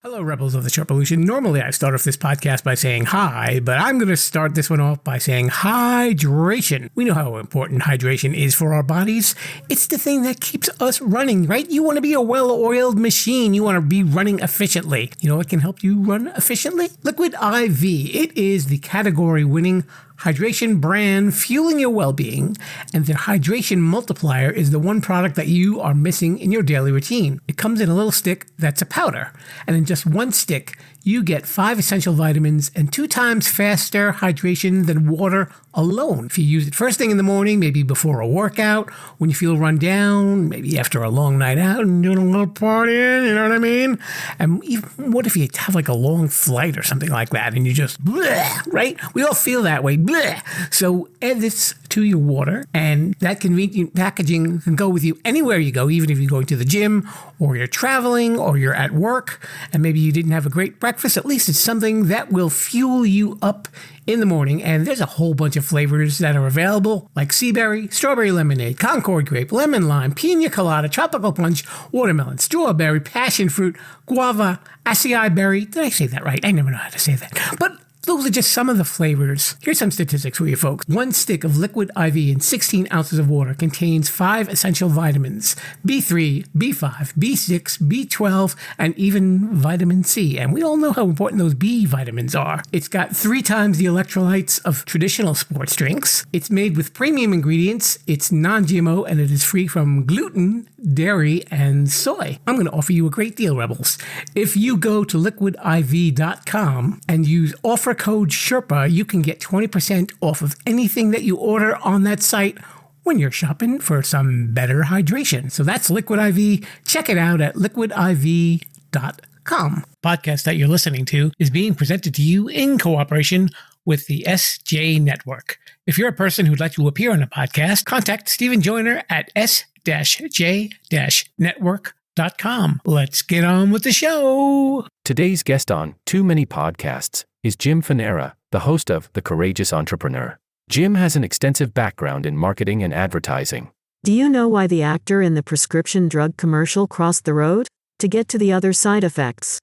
Hello, Rebels of the Sherpa Revolution. Normally, I start off this podcast by saying hi, but I'm going to start this one off by saying hydration. We know how important hydration is for our bodies. It's the thing that keeps us running, right? You want to be a well-oiled machine. You want to be running efficiently. You know what can help you run efficiently? Liquid IV. It is the category-winning hydration brand fueling your well-being, and their hydration multiplier is the one product that you are missing in your daily routine. It comes in a little stick that's a powder, and in just one stick, you get 5 essential vitamins and 2 times faster hydration than water alone. If you use it first thing in the morning, maybe before a workout, when you feel run down, maybe after a long night out and doing a little partying, you know what I mean? And even what if you have like a long flight or something like that and you just bleh, right? We all feel that way, bleh. So add this to your water, and that convenient packaging can go with you anywhere you go, even if you're going to the gym or you're traveling or you're at work and maybe you didn't have a great breakfast. At least it's something that will fuel you up in the morning. And there's a whole bunch of flavors that are available, like sea berry, strawberry lemonade, Concord grape, lemon lime, pina colada, tropical punch, watermelon, strawberry, passion fruit, guava, acai berry. Did I say that right? I never know how to say that. But those are just some of the flavors. Here's some statistics for you folks. 1 stick of liquid IV in 16 ounces of water contains 5 essential vitamins: B3, B5, B6, B12, and even vitamin C. And we all know how important those B vitamins are. It's got 3 times the electrolytes of traditional sports drinks. It's made with premium ingredients. It's non-GMO, and it is free from gluten, dairy, and soy. I'm going to offer you a great deal, Rebels. If you go to liquidiv.com and use offer code Sherpa, you can get 20% off of anything that you order on that site when you're shopping for some better hydration. So that's Liquid IV. Check it out at liquidiv.com. Podcast that you're listening to is being presented to you in cooperation with the SJ Network. If you're a person who'd like to appear on a podcast, contact Stephen Joyner at s-j-network.com. Let's get on with the show. Today's guest on Too Many Podcasts is Jim Fanara, the host of The Courageous Entrepreneur. Jim has an extensive background in marketing and advertising. Do you know why the actor in the prescription drug commercial crossed the road? To get to the other side effects.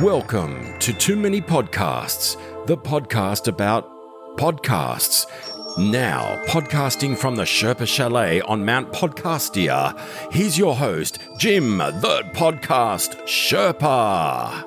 Welcome to Too Many Podcasts, the podcast about podcasts. Now, podcasting from the Sherpa Chalet on Mount Podcastia, here's your host, Jim, the Podcast Sherpa.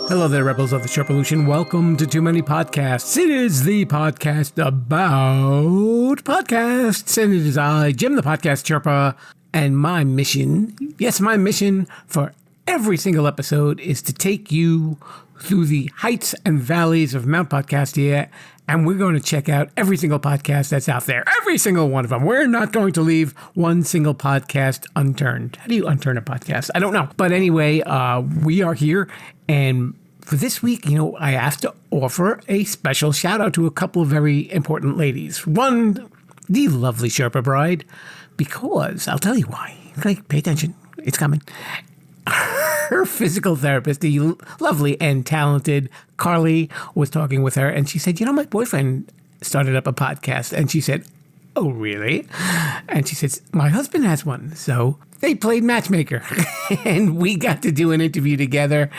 Hello there, Rebels of the Sherpa Revolution. Welcome to Too Many Podcasts. It is the podcast about podcasts, and it is I, Jim, the Podcast Sherpa, and my mission for every single episode is to take you through the heights and valleys of Mount Podcastia, and we're going to check out every single podcast that's out there. Every single one of them. We're not going to leave one single podcast unturned. How do you unturn a podcast? I don't know. But anyway, we are here, and for this week, I have to offer a special shout out to a couple of very important ladies. One, the lovely Sherpa bride, because I'll tell you why. Okay, pay attention. It's coming. Her physical therapist, the lovely and talented Carly, was talking with her, and she said, my boyfriend started up a podcast. And she said, oh, really? And she says, my husband has one. So they played matchmaker, and we got to do an interview together.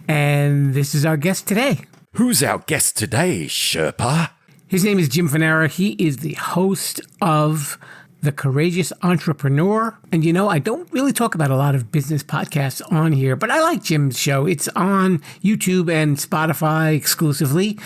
And this is our guest today. Who's our guest today, Sherpa? His name is Jim Fanara. He is the host of The Courageous Entrepreneur. And I don't really talk about a lot of business podcasts on here, but I like Jim's show. It's on YouTube and Spotify exclusively.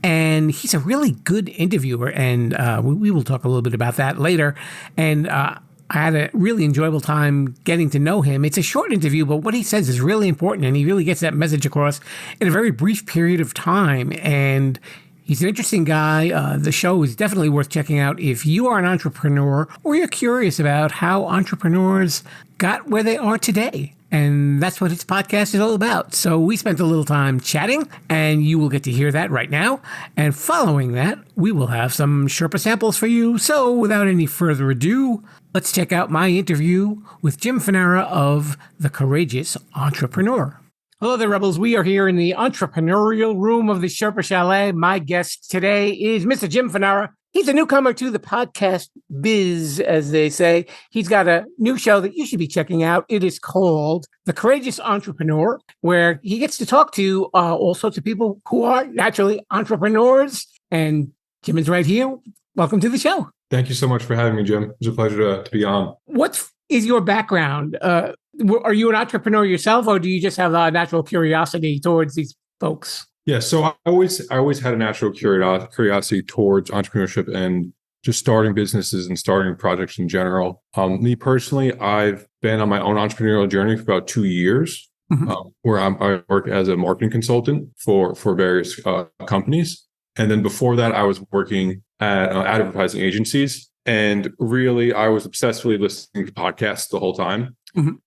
And he's a really good interviewer. And we will talk a little bit about that later. And I had a really enjoyable time getting to know him. It's a short interview, but what he says is really important. And he really gets that message across in a very brief period of time. And he's an interesting guy. The show is definitely worth checking out if you are an entrepreneur or you're curious about how entrepreneurs got where they are today. And that's what his podcast is all about. So we spent a little time chatting, and you will get to hear that right now. And following that, we will have some Sherpa samples for you. So without any further ado, let's check out my interview with Jim Fanara of The Courageous Entrepreneur. Hello there, Rebels. We are here in the entrepreneurial room of the Sherpa Chalet. My guest today is Mr. Jim Fanara. He's a newcomer to the podcast biz, as they say. He's got a new show that you should be checking out. It is called The Courageous Entrepreneur, where he gets to talk to all sorts of people who are naturally entrepreneurs. And Jim is right here. Welcome to the show. Thank you so much for having me, Jim. It's a pleasure to be on. What is your background? Are you an entrepreneur yourself, or do you just have a natural curiosity towards these folks? Yeah, so I always had a natural curiosity towards entrepreneurship and just starting businesses and starting projects in general. Me personally, I've been on my own entrepreneurial journey for about 2 years, where I work as a marketing consultant for various companies. And then before that, I was working at advertising agencies. And really, I was obsessively listening to podcasts the whole time.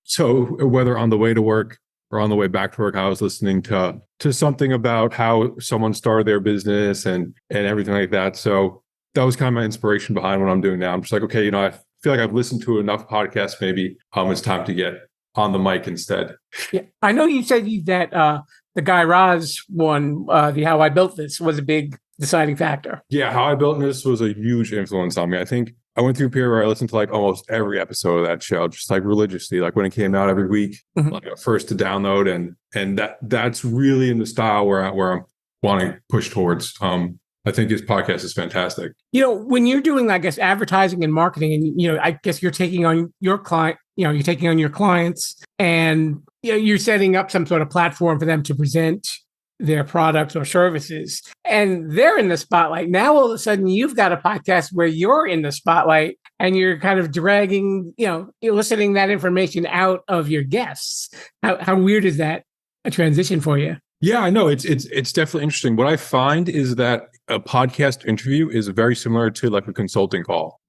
So whether on the way to work or on the way back to work, I was listening to something about how someone started their business and everything like that. So that was kind of my inspiration behind what I'm doing now. I'm just like, okay, I feel like I've listened to enough podcasts. Maybe it's time to get on the mic instead. Yeah, I know you said that the Guy Raz one, the How I Built This, was a big deciding factor. Yeah, How I Built This was a huge influence on me. I think I went through a period where I listened to like almost every episode of that show, just like religiously, like when it came out every week, like first to download, and that's really in the style where I'm wanting to push towards. I think his podcast is fantastic. When you're doing, I guess, advertising and marketing, and I guess you're taking on your client, you're taking on your clients, and you're setting up some sort of platform for them to present their products or services, and they're in the spotlight. Now, all of a sudden, you've got a podcast where you're in the spotlight and you're kind of dragging, eliciting that information out of your guests. How weird is that a transition for you? Yeah, I know. It's definitely interesting. What I find is that a podcast interview is very similar to like a consulting call,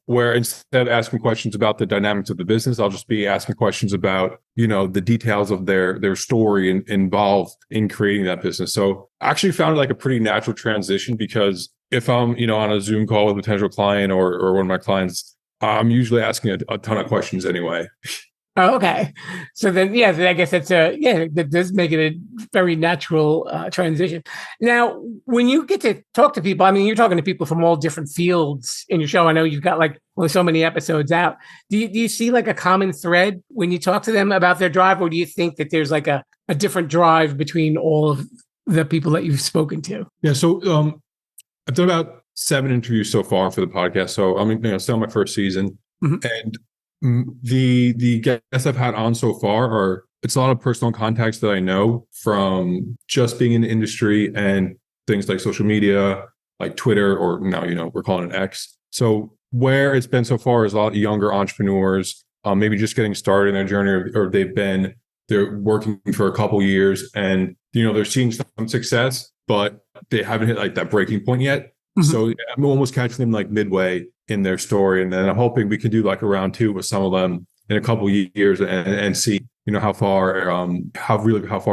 where instead of asking questions about the dynamics of the business, I'll just be asking questions about, the details of their story involved in creating that business. So I actually found it like a pretty natural transition, because if I'm, on a Zoom call with a potential client or one of my clients, I'm usually asking a ton of questions anyway. Oh, okay. So then, I guess that does make it a very natural transition. Now, when you get to talk to people, you're talking to people from all different fields in your show. I know you've got so many episodes out. Do you see like a common thread when you talk to them about their drive, or do you think that there's like a different drive between all of the people that you've spoken to? Yeah. So I've done about 7 interviews so far for the podcast. So I'm still on my first season, and the guests I've had on so far it's a lot of personal contacts that I know from just being in the industry and things like social media, like Twitter, or now, we're calling it X. So where it's been so far is a lot of younger entrepreneurs, maybe just getting started in their journey, or they're working for a couple years and, they're seeing some success, but they haven't hit like that breaking point yet. So I'm almost catching them like midway in their story. And then I'm hoping we can do like a round 2 with some of them in a couple of years and see, how far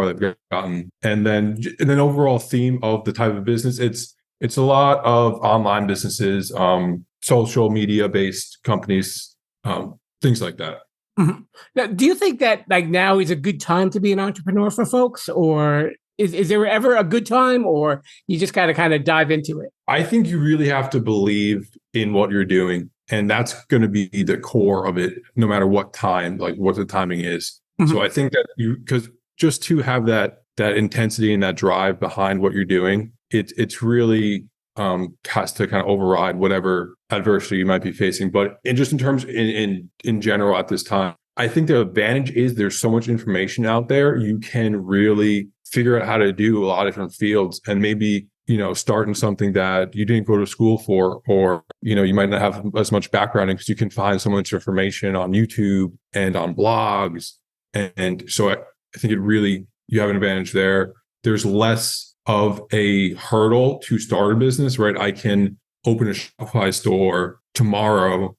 they've gotten. And then overall theme of the type of business, it's a lot of online businesses, social media based companies, things like that. Now, do you think that like now is a good time to be an entrepreneur for folks, or is there ever a good time, or you just got to kind of dive into it? I think you really have to believe in what you're doing. And that's going to be the core of it, no matter what time, like what the timing is. So I think that because just to have that intensity and that drive behind what you're doing, it's really has to kind of override whatever adversity you might be facing. But in terms in general at this time, I think the advantage is there's so much information out there. You can really figure out how to do a lot of different fields, and maybe, start in something that you didn't go to school for, or, you might not have as much background in, because you can find so much information on YouTube and on blogs. And so I think you have an advantage there. There's less of a hurdle to start a business, right? I can open a Shopify store tomorrow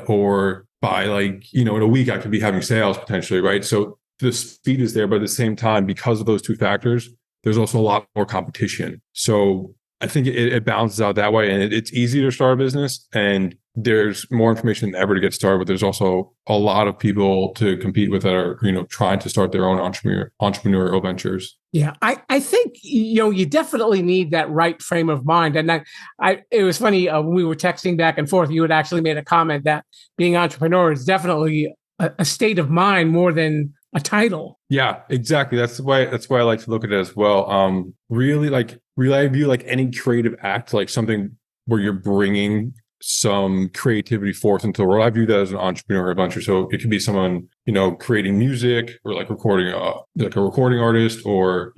or by in a week, I could be having sales potentially, right? So the speed is there, but at the same time, because of those 2 factors, there's also a lot more competition. So I think it balances out that way, and it's easier to start a business, and there's more information than ever to get started, but there's also a lot of people to compete with that are, trying to start their own entrepreneurial ventures. Yeah, I think, you definitely need that right frame of mind. And it was funny when we were texting back and forth, you had actually made a comment that being an entrepreneur is definitely a state of mind more than a title. Yeah, exactly. That's why I like to look at it as well. Really I view like any creative act, like something where you're bringing some creativity forth into the world. I view that as an entrepreneurial venture. So it could be someone, creating music, or like recording, like a recording artist, or,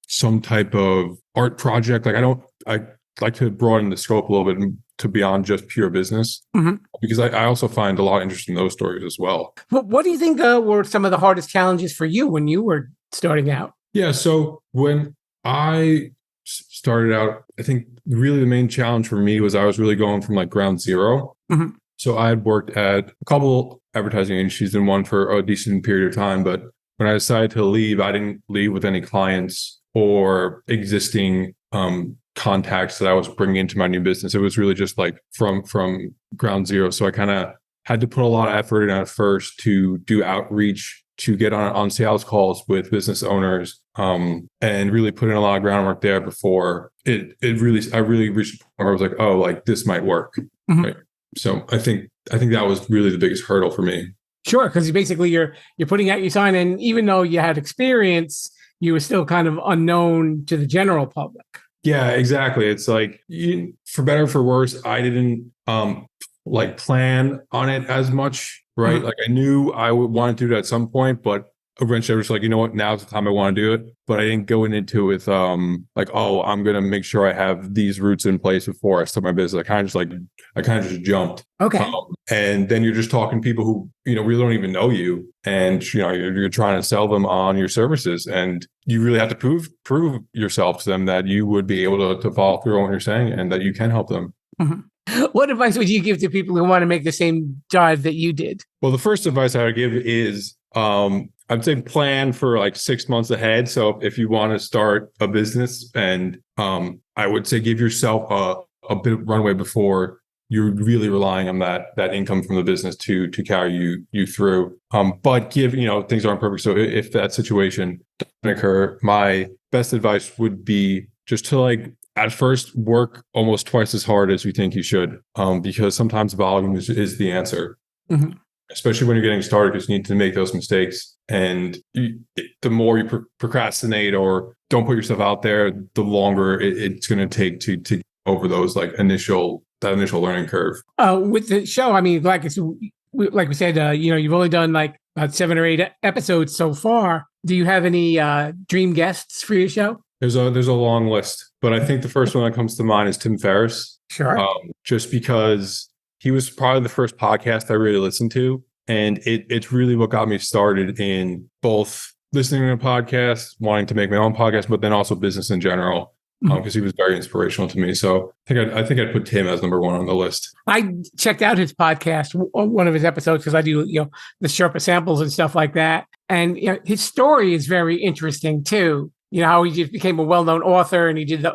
some type of art project. Like I like to broaden the scope a little bit to beyond just pure business, because I also find a lot of interest in those stories as well. But what do you think were some of the hardest challenges for you when you were starting out? Yeah. So when I started out, I think really the main challenge for me was I was really going from like ground zero. So I had worked at a couple advertising agencies and one for a decent period of time. But when I decided to leave, I didn't leave with any clients or existing contacts that I was bringing into my new business. It was really just like from ground zero. So I kind of had to put a lot of effort in at first to do outreach, to get on sales calls with business owners, and really put in a lot of groundwork there before I really reached a point where I was like, oh, like this might work. Right. So I think that was really the biggest hurdle for me. Sure, because you're putting out your sign, and even though you had experience, you were still kind of unknown to the general public. Yeah, exactly. It's like, for better or for worse, I didn't like plan on it as much, right? Like I knew I would want to do it at some point, but eventually I was like, you know what, now's the time I want to do it. But I didn't go into it with like, oh, I'm gonna make sure I have these roots in place before I start my business. I kind of just jumped. Okay. And then you're just talking to people who, really don't even know you, and you're trying to sell them on your services, and you really have to prove yourself to them that you would be able to follow through on what you're saying and that you can help them. What advice would you give to people who want to make the same dive that you did? Well, the first advice I would give is I'd say plan for like 6 months ahead. So if you want to start a business, and I would say give yourself a bit of runway before you're really relying on that income from the business to carry you through. But things aren't perfect. So if that situation doesn't occur, my best advice would be just to like at first work almost twice as hard as you think you should, because sometimes volume is the answer. Especially when you're getting started, because you need to make those mistakes. And the more you procrastinate or don't put yourself out there, the longer it's going to take to get over those like initial learning curve. With the show, I mean, like we said, you've only done like about 7 or 8 episodes so far. Do you have any dream guests for your show? There's a long list, but I think the first one that comes to mind is Tim Ferriss. Sure. Just because he was probably the first podcast I really listened to. And it's really what got me started in both listening to a podcast, wanting to make my own podcast, but then also business in general, because he was very inspirational to me. So I think I'd put Tim as number one on the list. I checked out his podcast, one of his episodes, because I do, the Sherpa Samples and stuff like that. And his story is very interesting too. How he just became a well-known author, and he did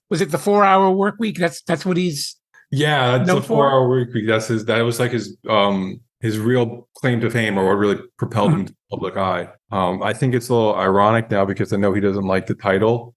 was it the 4-hour work week? That's what he's that's the 4-hour work week. That was like his real claim to fame, or what really propelled him to the public eye. I think it's a little ironic now because I know he doesn't like the title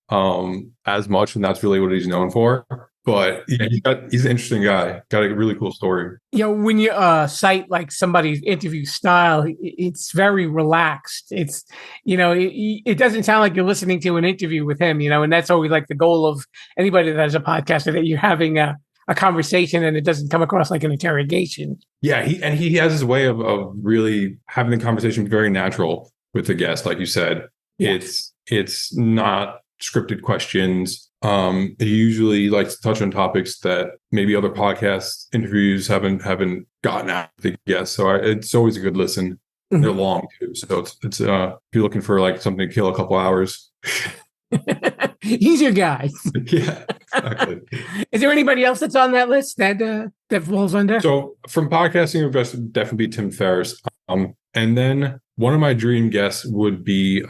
as much, and that's really what he's known for. But yeah, he's an interesting guy. Got a really cool story. When you cite like somebody's interview style, it's very relaxed. It's, it doesn't sound like you're listening to an interview with him, and that's always like the goal of anybody that has a podcast, that you're having a conversation and it doesn't come across like an interrogation. Yeah, he has his way of really having the conversation very natural with the guest, like you said. Yeah. It's not scripted questions. He usually likes to touch on topics that maybe other podcast interviews haven't gotten at the guests. So it's always a good listen. They're long too, so it's if you're looking for like something to kill a couple hours. He's your guy. Yeah, exactly. Is there anybody else that's on that list that falls under? So from podcasting, it would definitely be Tim Ferriss. And then one of my dream guests would be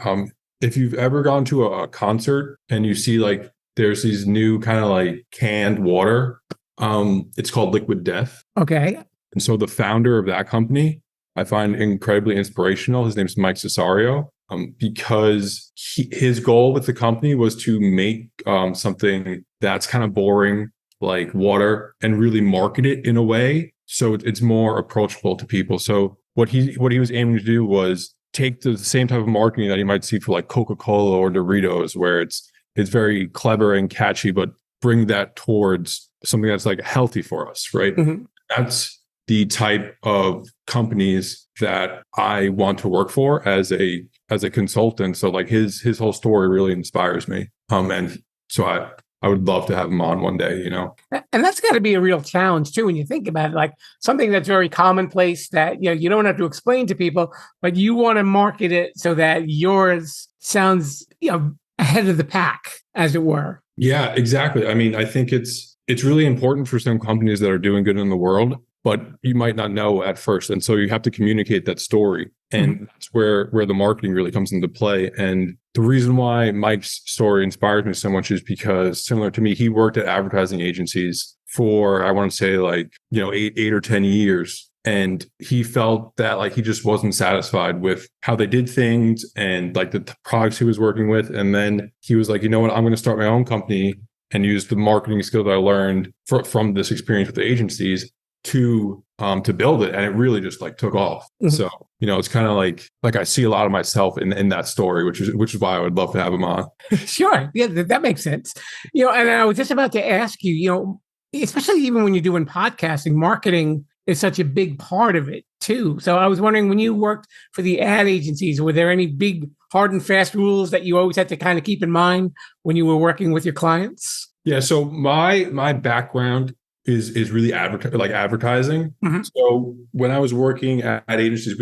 if you've ever gone to a concert and you see like there's these new kind of like canned water It's called Liquid Death. Okay. And so the founder of that company, I find incredibly inspirational. His name's Mike Cesario, because his goal with the company was to make something that's kind of boring, like water, and really market it in a way so it's more approachable to people. So what he was aiming to do was take the same type of marketing that you might see for like Coca-Cola or Doritos, where it's very clever and catchy, but bring that towards something that's like healthy for us, right? Mm-hmm. That's the type of companies that I want to work for as a consultant. So like his whole story really inspires me. And so I would love to have him on one day, you know? And that's got to be a real challenge too, when you think about it, like something that's very commonplace that, you know, you don't have to explain to people, but you want to market it so that yours sounds, you know, ahead of the pack, as it were. Yeah, exactly. I mean, I think it's really important for some companies that are doing good in the world, but you might not know at first. And so you have to communicate that story. And that's where the marketing really comes into play. And the reason why Mike's story inspires me so much is because, similar to me, he worked at advertising agencies for, I want to say, like, you know, 8 or 10 years. And he felt that like he just wasn't satisfied with how they did things and like the products he was working with. And then he was like, you know what, I'm going to start my own company and use the marketing skills I learned from this experience with the agencies to build it. And it really just like took off. Mm-hmm. So, you know, it's kind of like I see a lot of myself in that story, which is why I would love to have him on. Sure. Yeah, that makes sense. You know, and I was just about to ask you, you know, especially even when you're doing podcasting, marketing is such a big part of it too. So I was wondering, when you worked for the ad agencies, were there any big hard and fast rules that you always had to kind of keep in mind when you were working with your clients? Yeah. So my background is really advertising. Mm-hmm. So when I was working at agencies,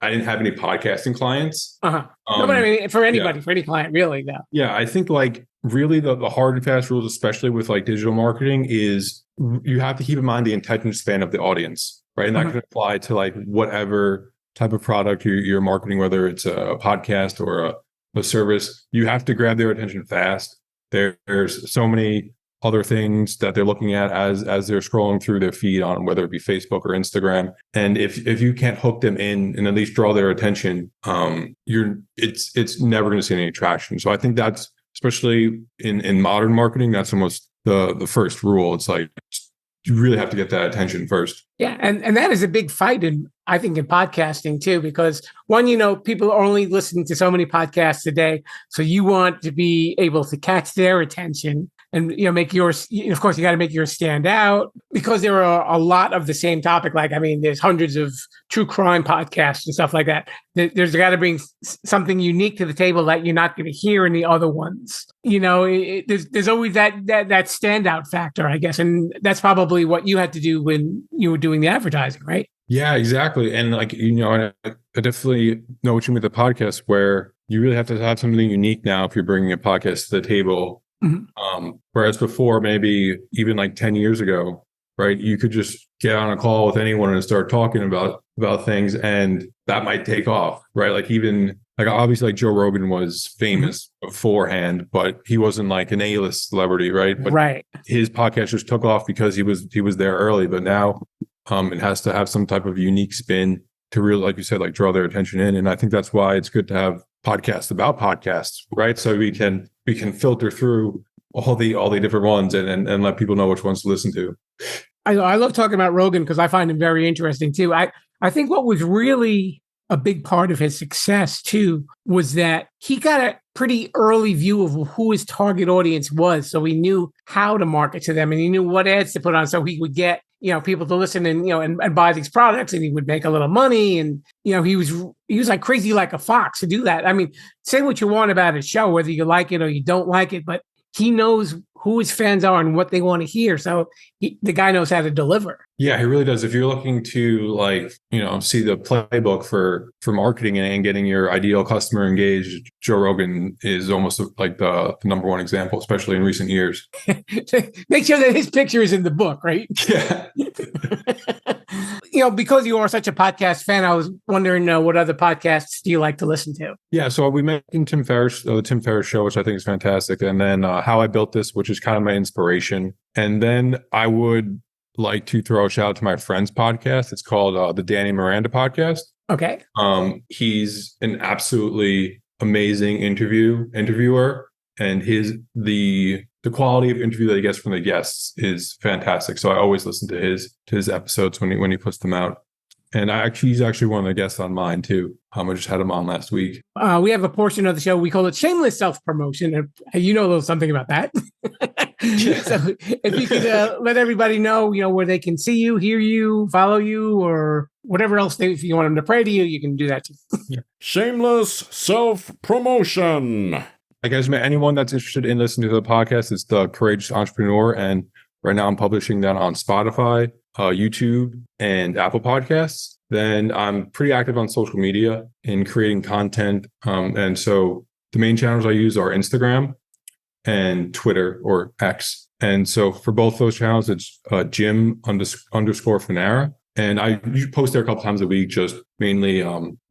I didn't have any podcasting clients. No, but I mean, for anybody, for any client, really, though. Yeah, I think like really the hard and fast rules, especially with like digital marketing, is you have to keep in mind the attention span of the audience, right? And that can apply to like whatever type of product you're marketing, whether it's a podcast or a service. You have to grab their attention fast. There's so many other things that they're looking at as they're scrolling through their feed on whether it be Facebook or Instagram. And if you can't hook them in and at least draw their attention, it's never going to see any traction. So I think that's, especially in modern marketing, that's almost the first rule. It's like you really have to get that attention first. Yeah, and that is a big fight I think in podcasting too, because one, you know, people are only listening to so many podcasts a day, so you want to be able to catch their attention. And, you know, make yours, of course, you got to make yours stand out, because there are a lot of the same topic. Like, I mean, there's hundreds of true crime podcasts and stuff like that. There's got to bring something unique to the table that you're not going to hear in the other ones. You know, there's always that standout factor, I guess. And that's probably what you had to do when you were doing the advertising, right? Yeah, exactly. And like, you know, I definitely know what you mean with the podcast, where you really have to have something unique now if you're bringing a podcast to the table. Mm-hmm. Whereas before, maybe even like 10 years ago, right, you could just get on a call with anyone and start talking about things, and that might take off, right? Like even like obviously like Joe Rogan was famous beforehand, but he wasn't like an A-list celebrity, right? But right. His podcast just took off because he was there early. But now it has to have some type of unique spin to really, like you said, like draw their attention in. And I think that's why it's good to have podcasts about podcasts, right? So we can filter through all the different ones and let people know which ones to listen to. I love talking about Rogan because I find him very interesting too. I think what was really a big part of his success too was that he got a pretty early view of who his target audience was. So he knew how to market to them, and he knew what ads to put on so he would get, you know, people to listen and, you know, and buy these products, and he would make a little money. And, you know, he was like crazy like a fox to do that. I mean, say what you want about his show, whether you like it or you don't like it, but he knows who his fans are and what they want to hear. So the guy knows how to deliver. Yeah, he really does. If you're looking to like, you know, see the playbook for marketing and getting your ideal customer engaged, Joe Rogan is almost like the number one example, especially in recent years. Make sure that his picture is in the book, right? Yeah. You know, because you are such a podcast fan, I was wondering what other podcasts do you like to listen to? Yeah, so we mentioned Tim Ferriss, the Tim Ferriss Show, which I think is fantastic. And then How I Built This, which is kind of my inspiration. And then I would like to throw a shout out to my friend's podcast. It's called the Danny Miranda podcast. Okay. He's an absolutely amazing interviewer, and the quality of interview that he gets from the guests is fantastic. So I always listen to his episodes when he puts them out. And he's actually one of the guests on mine too. I just had him on last week. We have a portion of the show, we call it shameless self-promotion. And you know a little something about that. So if you could let everybody know, where they can see you, hear you, follow you, or whatever else if you want them to pray to you, you can do that too. Yeah. Shameless self-promotion. I guess anyone that's interested in listening to the podcast is The Courageous Entrepreneur. And right now I'm publishing that on Spotify, YouTube, and Apple Podcasts. Then I'm pretty active on social media in creating content. And so the main channels I use are Instagram and Twitter, or X. And so for both those channels, it's Jim _ Fanara. And I post there a couple times a week, just mainly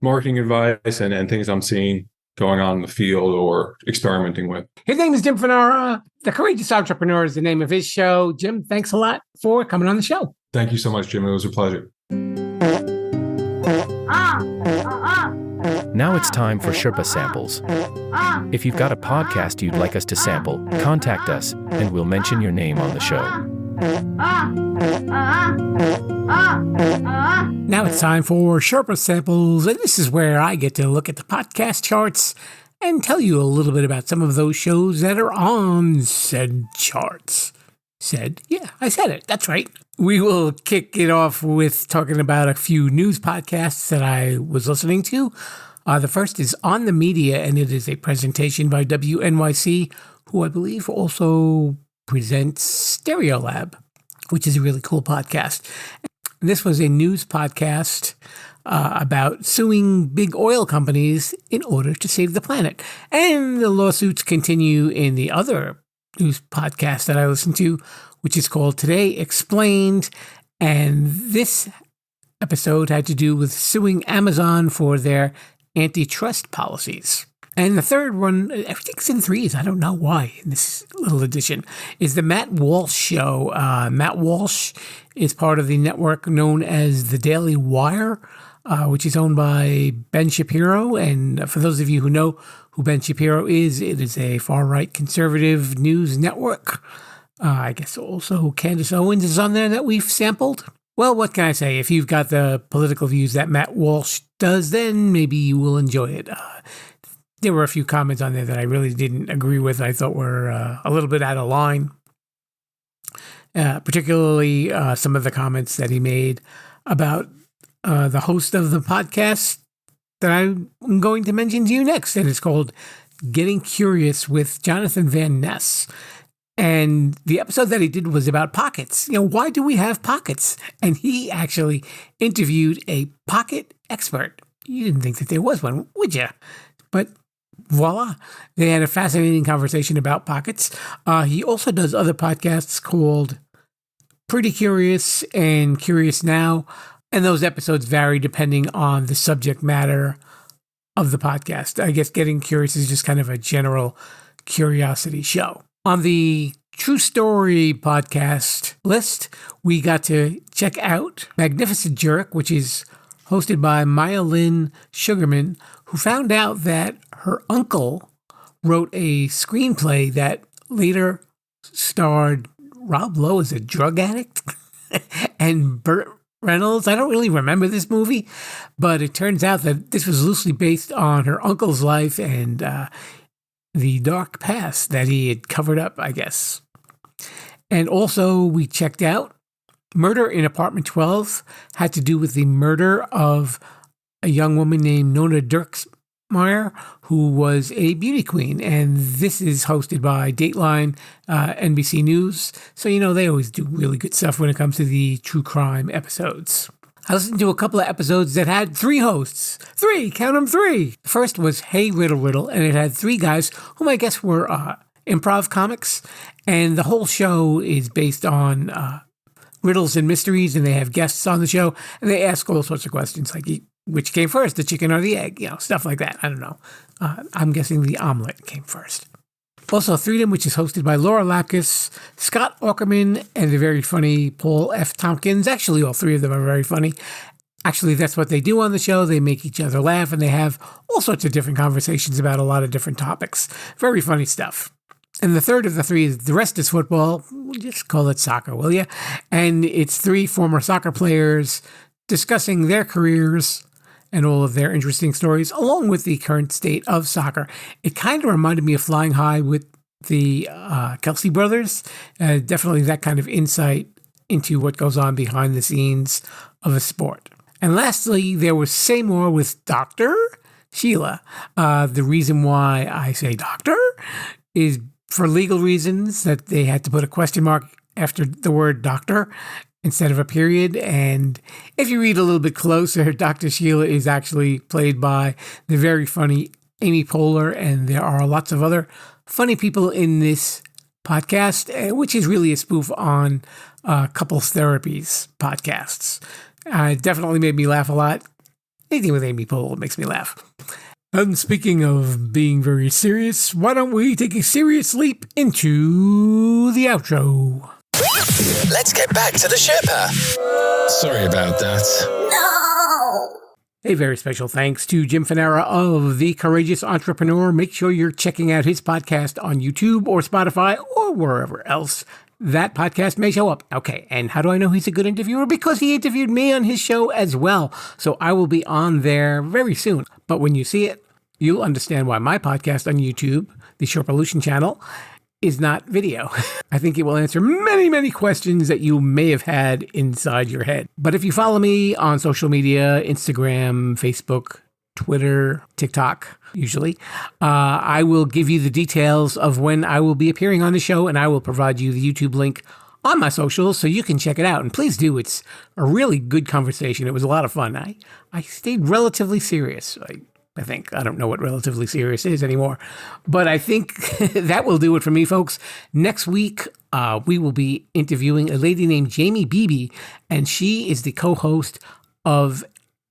marketing advice and things I'm seeing going on in the field or experimenting with. His name is Jim Fanara. The Courageous Entrepreneur is the name of his show. Jim, thanks a lot for coming on the show. Thank you so much, Jim. It was a pleasure. Now it's time for Sherpa Samples. If you've got a podcast you'd like us to sample, contact us and we'll mention your name on the show. Now it's time for Sherpa Samples, and this is where I get to look at the podcast charts and tell you a little bit about some of those shows that are on said charts. Yeah, I said it. That's right. We will kick it off with talking about a few news podcasts that I was listening to. The first is On the Media, and it is a presentation by WNYC, who I believe also presents Stereolab, which is a really cool podcast. This was a news podcast about suing big oil companies in order to save the planet. And the lawsuits continue in the other news podcast that I listen to, which is called Today Explained. And this episode had to do with suing Amazon for their antitrust policies. And the third one, everything's in threes. I don't know why in this little edition, is the Matt Walsh Show. Matt Walsh is part of the network known as The Daily Wire, which is owned by Ben Shapiro. And for those of you who know who Ben Shapiro is, it is a far-right conservative news network. I guess also Candace Owens is on there that we've sampled. Well, what can I say? If you've got the political views that Matt Walsh does, then maybe you will enjoy it. There were a few comments on there that I really didn't agree with. I thought were a little bit out of line, particularly some of the comments that he made about the host of the podcast that I'm going to mention to you next. And it's called Getting Curious with Jonathan Van Ness. And the episode that he did was about pockets. Why do we have pockets? And he actually interviewed a pocket expert. You didn't think that there was one, would you? But voila, they had a fascinating conversation about pockets. He also does other podcasts called Pretty Curious and Curious Now. And those episodes vary depending on the subject matter of the podcast. I guess Getting Curious is just kind of a general curiosity show. On the True Story podcast list, we got to check out Magnificent Jerk, which is hosted by Maya Lynn Sugarman, who found out that her uncle wrote a screenplay that later starred Rob Lowe as a drug addict and Burt Reynolds. I don't really remember this movie, but it turns out that this was loosely based on her uncle's life and the dark past that he had covered up, I guess. And also we checked out Murder in Apartment 12, had to do with the murder of a young woman named Nona Dirksmeyer, who was a beauty queen. And this is hosted by Dateline, NBC News. So, they always do really good stuff when it comes to the true crime episodes. I listened to a couple of episodes that had 3 hosts. 3, count them 3. The first was Hey Riddle Riddle, and it had 3 guys whom I guess were improv comics. And the whole show is based on riddles and mysteries, and they have guests on the show, and they ask all sorts of questions like which came first, the chicken or the egg, stuff like that. I don't know. I'm guessing the omelet came first. Also, Freedom, which is hosted by Laura Lapkus, Scott Aukerman, and the very funny Paul F. Tompkins. Actually, all three of them are very funny. Actually, that's what they do on the show. They make each other laugh, and they have all sorts of different conversations about a lot of different topics. Very funny stuff. And the third of the three is The Rest is Football. We'll just call it soccer, will you? And it's three former soccer players discussing their careers and all of their interesting stories, along with the current state of soccer. It kind of reminded me of Flying High with the Kelsey brothers. Definitely that kind of insight into what goes on behind the scenes of a sport. And lastly, there was Say More with Dr. Sheila. The reason why I say doctor is for legal reasons, that they had to put a question mark after the word doctor instead of a period. And if you read a little bit closer, Dr. Sheila is actually played by the very funny Amy Poehler, and there are lots of other funny people in this podcast, which is really a spoof on couples therapies podcasts. It definitely made me laugh a lot. Anything with Amy Poehler makes me laugh. And speaking of being very serious, why don't we take a serious leap into the outro? Let's get back to the Sherpa. Sorry about that. A very special thanks to Jim Fanara of The Courageous Entrepreneur. Make sure you're checking out his podcast on YouTube or Spotify or wherever else that podcast may show up. Okay, and how do I know he's a good interviewer? Because he interviewed me on his show as well. So I will be on there very soon. But when you see it, you'll understand why my podcast on YouTube, the Sherpalution channel, is not video. I think it will answer many, many questions that you may have had inside your head. But if you follow me on social media, Instagram, Facebook, Twitter, TikTok, usually, I will give you the details of when I will be appearing on the show, and I will provide you the YouTube link on my socials so you can check it out. And please do. It's a really good conversation. It was a lot of fun. I stayed relatively serious. I think. I don't know what relatively serious is anymore. But I think that will do it for me, folks. Next week, we will be interviewing a lady named Jamie Beebe, and she is the co-host of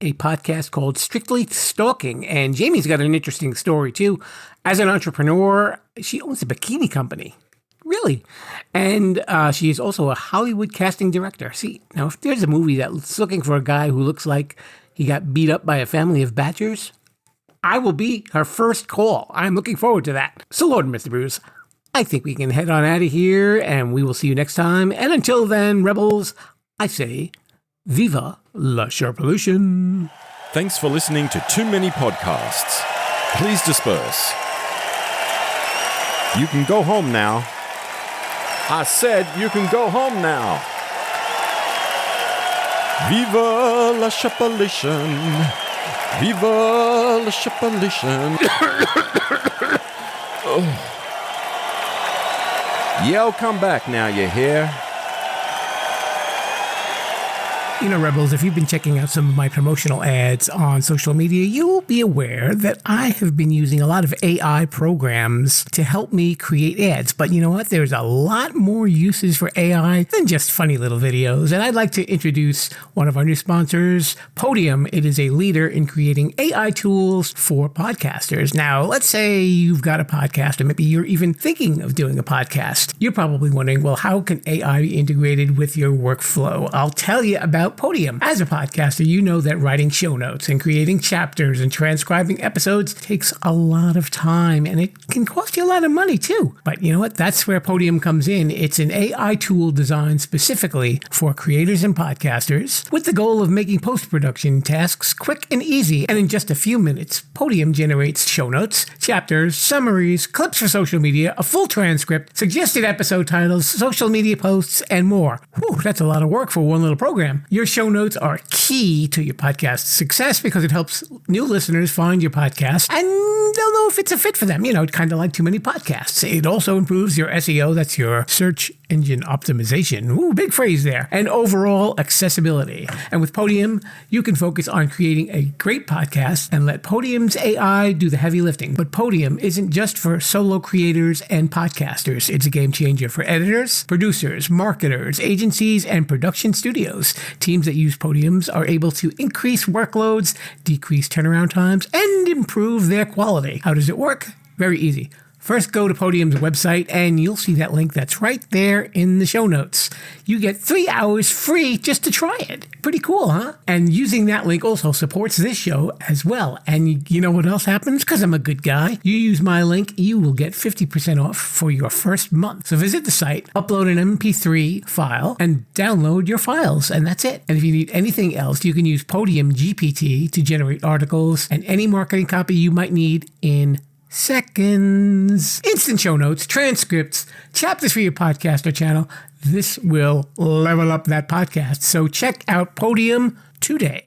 a podcast called Strictly Stalking. And Jamie's got an interesting story, too. As an entrepreneur, she owns a bikini company. Really? And she is also a Hollywood casting director. See, now, if there's a movie that's looking for a guy who looks like he got beat up by a family of badgers, I will be her first call. I'm looking forward to that. So, Lord and Mr. Bruce, I think we can head on out of here, and we will see you next time. And until then, Rebels, I say, Viva la Sherpalution. Thanks for listening to Too Many Podcasts. Please disperse. You can go home now. I said you can go home now. Viva la Sherpalution. Viva la Sherpalution. Oh. Yo, come back now, you hear? You know, Rebels, if you've been checking out some of my promotional ads on social media, you'll be aware that I have been using a lot of AI programs to help me create ads. But you know what? There's a lot more uses for AI than just funny little videos. And I'd like to introduce one of our new sponsors, Podium. It is a leader in creating AI tools for podcasters. Now, let's say you've got a podcast, or maybe you're even thinking of doing a podcast. You're probably wondering, well, how can AI be integrated with your workflow? I'll tell you about Podium. As a podcaster, you know that writing show notes and creating chapters and transcribing episodes takes a lot of time, and it can cost you a lot of money too. But you know what? That's where Podium comes in. It's an AI tool designed specifically for creators and podcasters with the goal of making post-production tasks quick and easy. And in just a few minutes, Podium generates show notes, chapters, summaries, clips for social media, a full transcript, suggested episode titles, social media posts, and more. Whew, that's a lot of work for one little program. Your show notes are key to your podcast's success because it helps new listeners find your podcast and they'll know if it's a fit for them. You know, kind of like Too Many Podcasts. It also improves your SEO. That's your search engine optimization. Ooh, big phrase there. And overall accessibility. And with Podium, you can focus on creating a great podcast and let Podium's AI do the heavy lifting. But Podium isn't just for solo creators and podcasters. It's a game changer for editors, producers, marketers, agencies, and production studios. Teams that use Podiums are able to increase workloads, decrease turnaround times, and improve their quality. How does it work? Very easy. First, go to Podium's website and you'll see that link that's right there in the show notes. You get 3 hours free just to try it. Pretty cool, huh? And using that link also supports this show as well. And you know what else happens? Because I'm a good guy. You use my link, you will get 50% off for your first month. So visit the site, upload an MP3 file, and download your files. And that's it. And if you need anything else, you can use Podium GPT to generate articles and any marketing copy you might need in seconds. Instant show notes, transcripts, chapters for your podcast or channel. This will level up that podcast. So check out Podium today.